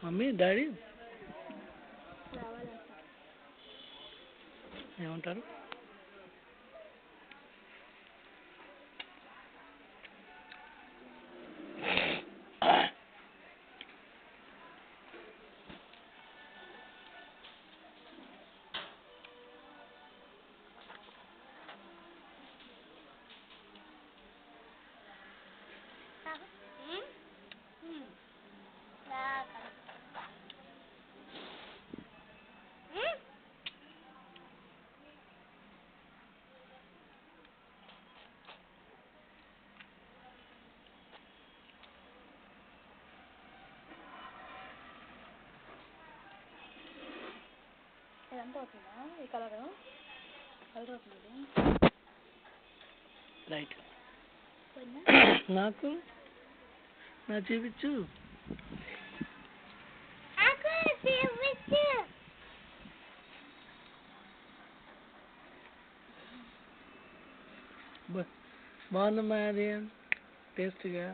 Mummy daddy ఏమంటారు? ఎంత అవుతుందా ఈ కలర్ అవుతుంది లైట్ నాకు చూపించు. బాగుందమ్మా, అది టేస్ట్గా.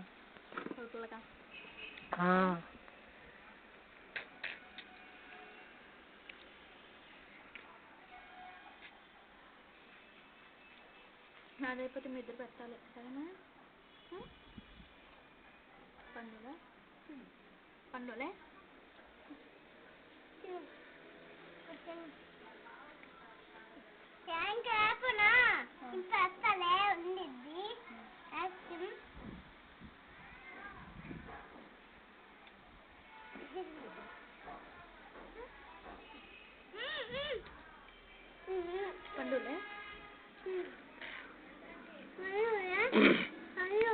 నాదైపోతే మీ ఇద్దరు పెట్టాలి సరేనా? పండులే పండులే